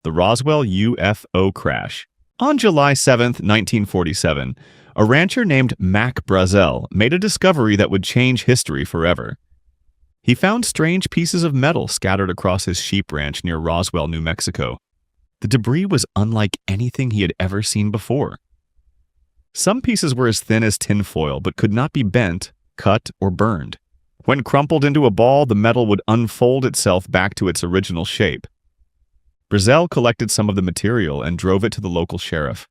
the Roswell UFO Crash. On July 7, 1947, a rancher named Mac Brazel made a discovery that would change history forever. He found strange pieces of metal scattered across his sheep ranch near Roswell, New Mexico. The debris was unlike anything he had ever seen before. Some pieces were as thin as tinfoil but could not be bent, cut, or burned. When crumpled into a ball, the metal would unfold itself back to its original shape. Brazel collected some of the material and drove it to the local sheriff.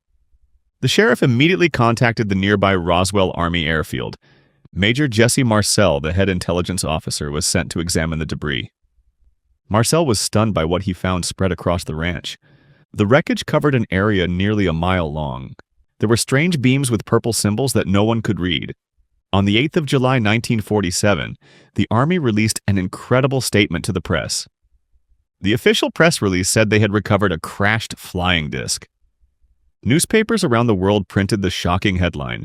The sheriff immediately contacted the nearby Roswell Army Airfield. Major Jesse Marcel, the head intelligence officer, was sent to examine the debris. Marcel was stunned by what he found spread across the ranch. The wreckage covered an area nearly a mile long. There were strange beams with purple symbols that no one could read. On the 8th of July 1947, the Army released an incredible statement to the press. The official press release said they had recovered a crashed flying disc. Newspapers around the world printed the shocking headline.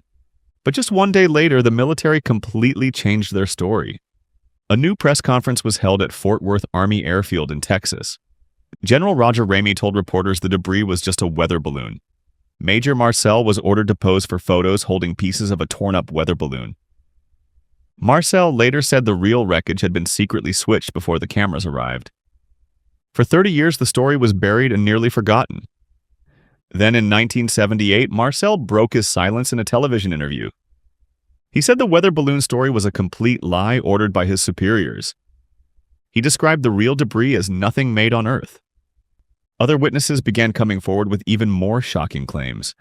But just one day later, the military completely changed their story. A new press conference was held at Fort Worth Army Airfield in Texas. General Roger Ramey told reporters the debris was just a weather balloon. Major Marcel was ordered to pose for photos holding pieces of a torn-up weather balloon. Marcel later said the real wreckage had been secretly switched before the cameras arrived. For 30 years, the story was buried and nearly forgotten. Then in 1978, Marcel broke his silence in a television interview. He said the weather balloon story was a complete lie ordered by his superiors. He described the real debris as nothing made on Earth. Other witnesses began coming forward with even more shocking claims.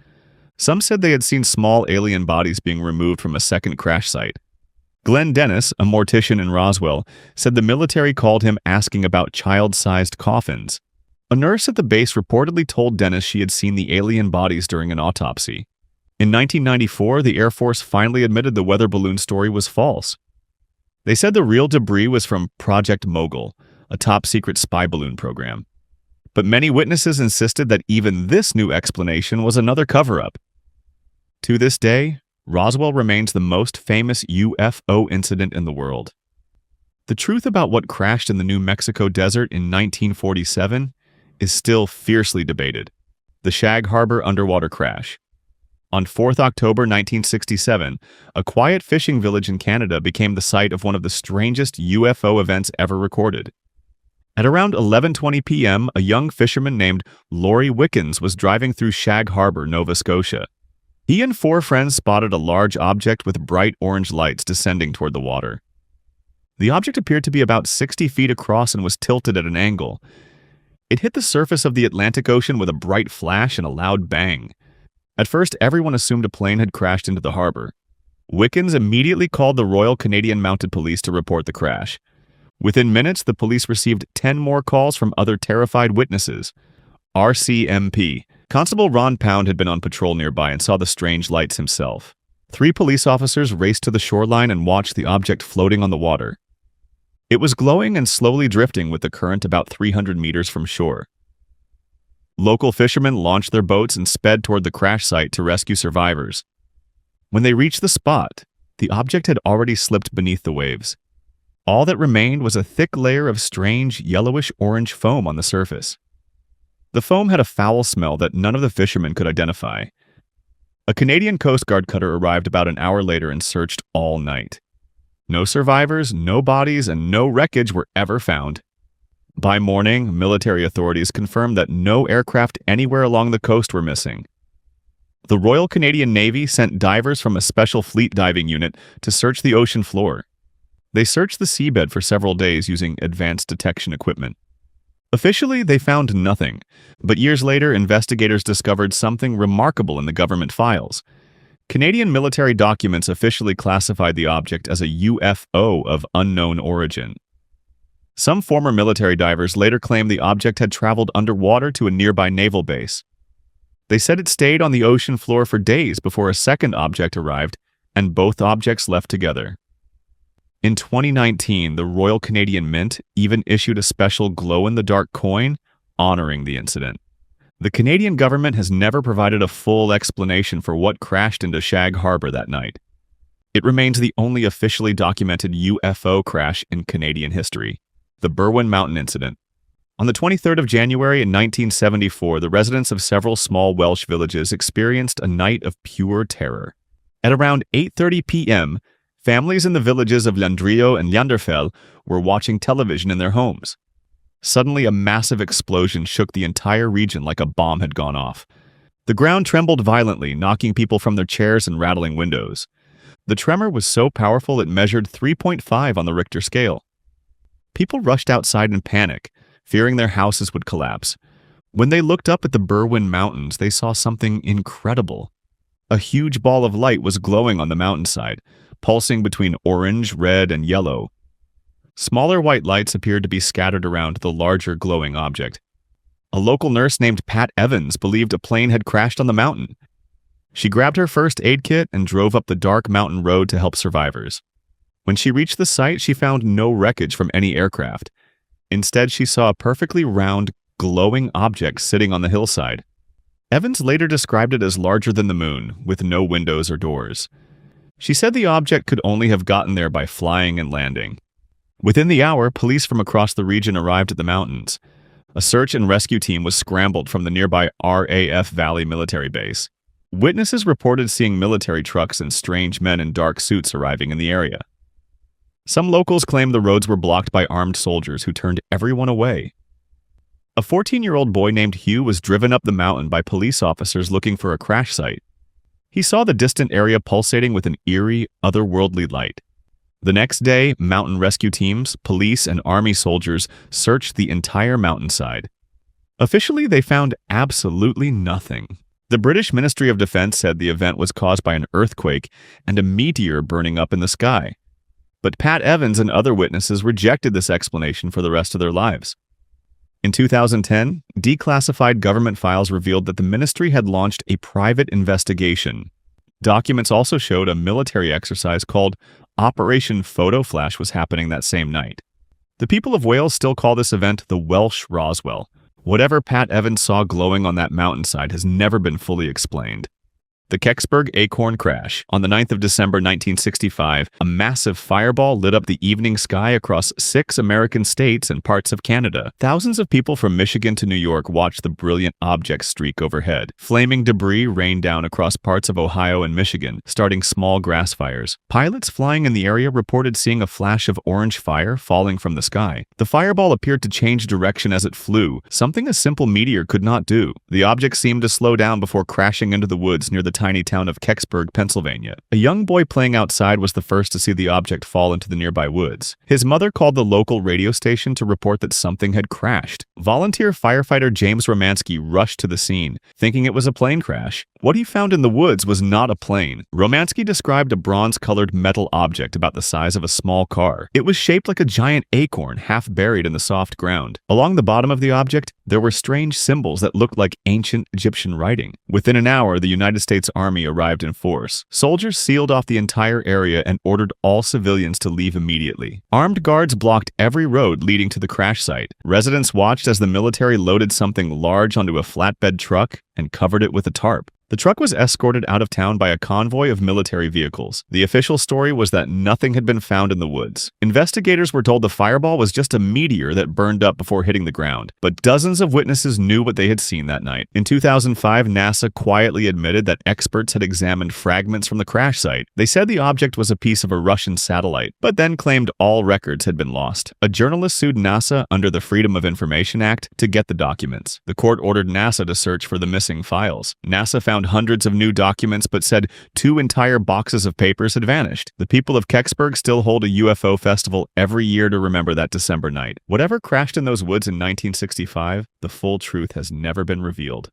Some said they had seen small alien bodies being removed from a second crash site. Glenn Dennis, a mortician in Roswell, said the military called him asking about child-sized coffins. A nurse at the base reportedly told Dennis she had seen the alien bodies during an autopsy. In 1994, the Air Force finally admitted the weather balloon story was false. They said the real debris was from Project Mogul, a top-secret spy balloon program. But many witnesses insisted that even this new explanation was another cover-up. To this day, Roswell remains the most famous UFO incident in the world. The truth about what crashed in the New Mexico desert in 1947 is still fiercely debated. The Shag Harbour underwater crash. On 4th October 1967, a quiet fishing village in Canada became the site of one of the strangest UFO events ever recorded. At around 11:20 p.m., a young fisherman named Laurie Wickens was driving through Shag Harbour, Nova Scotia. He and 4 friends spotted a large object with bright orange lights descending toward the water. The object appeared to be about 60 feet across and was tilted at an angle. It hit the surface of the Atlantic Ocean with a bright flash and a loud bang. At first, everyone assumed a plane had crashed into the harbor. Wickens immediately called the Royal Canadian Mounted Police to report the crash. Within minutes, the police received 10 more calls from other terrified witnesses. RCMP. Constable Ron Pound had been on patrol nearby and saw the strange lights himself. 3 police officers raced to the shoreline and watched the object floating on the water. It was glowing and slowly drifting with the current about 300 meters from shore. Local fishermen launched their boats and sped toward the crash site to rescue survivors. When they reached the spot, the object had already slipped beneath the waves. All that remained was a thick layer of strange yellowish-orange foam on the surface. The foam had a foul smell that none of the fishermen could identify. A Canadian Coast Guard cutter arrived about an hour later and searched all night. No survivors, no bodies, and no wreckage were ever found. By morning, military authorities confirmed that no aircraft anywhere along the coast were missing. The Royal Canadian Navy sent divers from a special fleet diving unit to search the ocean floor. They searched the seabed for several days using advanced detection equipment. Officially, they found nothing, but years later, investigators discovered something remarkable in the government files. Canadian military documents officially classified the object as a UFO of unknown origin. Some former military divers later claimed the object had traveled underwater to a nearby naval base. They said it stayed on the ocean floor for days before a second object arrived, and both objects left together. In 2019, the Royal Canadian Mint even issued a special glow-in-the-dark coin honoring the incident. The Canadian government has never provided a full explanation for what crashed into Shag Harbour that night. It remains the only officially documented UFO crash in Canadian history, the Berwyn Mountain incident. On the 23rd of January in 1974, the residents of several small Welsh villages experienced a night of pure terror. At around 8:30 p.m., families in the villages of Llandrio and Llanderfell were watching television in their homes. Suddenly, a massive explosion shook the entire region like a bomb had gone off. The ground trembled violently, knocking people from their chairs and rattling windows. The tremor was so powerful it measured 3.5 on the Richter scale. People rushed outside in panic, fearing their houses would collapse. When they looked up at the Berwyn Mountains, they saw something incredible. A huge ball of light was glowing on the mountainside, pulsing between orange, red, and yellow. Smaller white lights appeared to be scattered around the larger glowing object. A local nurse named Pat Evans believed a plane had crashed on the mountain. She grabbed her first aid kit and drove up the dark mountain road to help survivors. When she reached the site, she found no wreckage from any aircraft. Instead, she saw a perfectly round, glowing object sitting on the hillside. Evans later described it as larger than the moon, with no windows or doors. She said the object could only have gotten there by flying and landing. Within the hour, police from across the region arrived at the mountains. A search and rescue team was scrambled from the nearby RAF Valley military base. Witnesses reported seeing military trucks and strange men in dark suits arriving in the area. Some locals claimed the roads were blocked by armed soldiers who turned everyone away. A 14-year-old boy named Hugh was driven up the mountain by police officers looking for a crash site. He saw the distant area pulsating with an eerie, otherworldly light. The next day, mountain rescue teams, police, and army soldiers searched the entire mountainside. Officially, they found absolutely nothing. The British Ministry of Defense said the event was caused by an earthquake and a meteor burning up in the sky. But Pat Evans and other witnesses rejected this explanation for the rest of their lives. In 2010, declassified government files revealed that the ministry had launched a private investigation. Documents also showed a military exercise called Operation Photo Flash was happening that same night. The people of Wales still call this event the Welsh Roswell. Whatever Pat Evans saw glowing on that mountainside has never been fully explained. The Kecksburg Acorn Crash. On the 9th of December 1965, a massive fireball lit up the evening sky across 6 American states and parts of Canada. Thousands of people from Michigan to New York watched the brilliant object streak overhead. Flaming debris rained down across parts of Ohio and Michigan, starting small grass fires. Pilots flying in the area reported seeing a flash of orange fire falling from the sky. The fireball appeared to change direction as it flew, something a simple meteor could not do. The object seemed to slow down before crashing into the woods near the tiny town of Kecksburg, Pennsylvania. A young boy playing outside was the first to see the object fall into the nearby woods. His mother called the local radio station to report that something had crashed. Volunteer firefighter James Romansky rushed to the scene, thinking it was a plane crash. What he found in the woods was not a plane. Romansky described a bronze-colored metal object about the size of a small car. It was shaped like a giant acorn, half buried in the soft ground. Along the bottom of the object, there were strange symbols that looked like ancient Egyptian writing. Within an hour, the United States Army arrived in force. Soldiers sealed off the entire area and ordered all civilians to leave immediately. Armed guards blocked every road leading to the crash site. Residents watched as the military loaded something large onto a flatbed truck and covered it with a tarp. The truck was escorted out of town by a convoy of military vehicles. The official story was that nothing had been found in the woods. Investigators were told the fireball was just a meteor that burned up before hitting the ground, but dozens of witnesses knew what they had seen that night. In 2005, NASA quietly admitted that experts had examined fragments from the crash site. They said the object was a piece of a Russian satellite, but then claimed all records had been lost. A journalist sued NASA under the Freedom of Information Act to get the documents. The court ordered NASA to search for the missing files. NASA found hundreds of new documents, but said 2 entire boxes of papers had vanished. The people of Kecksburg still hold a UFO festival every year to remember that December night. Whatever crashed in those woods in 1965, the full truth has never been revealed.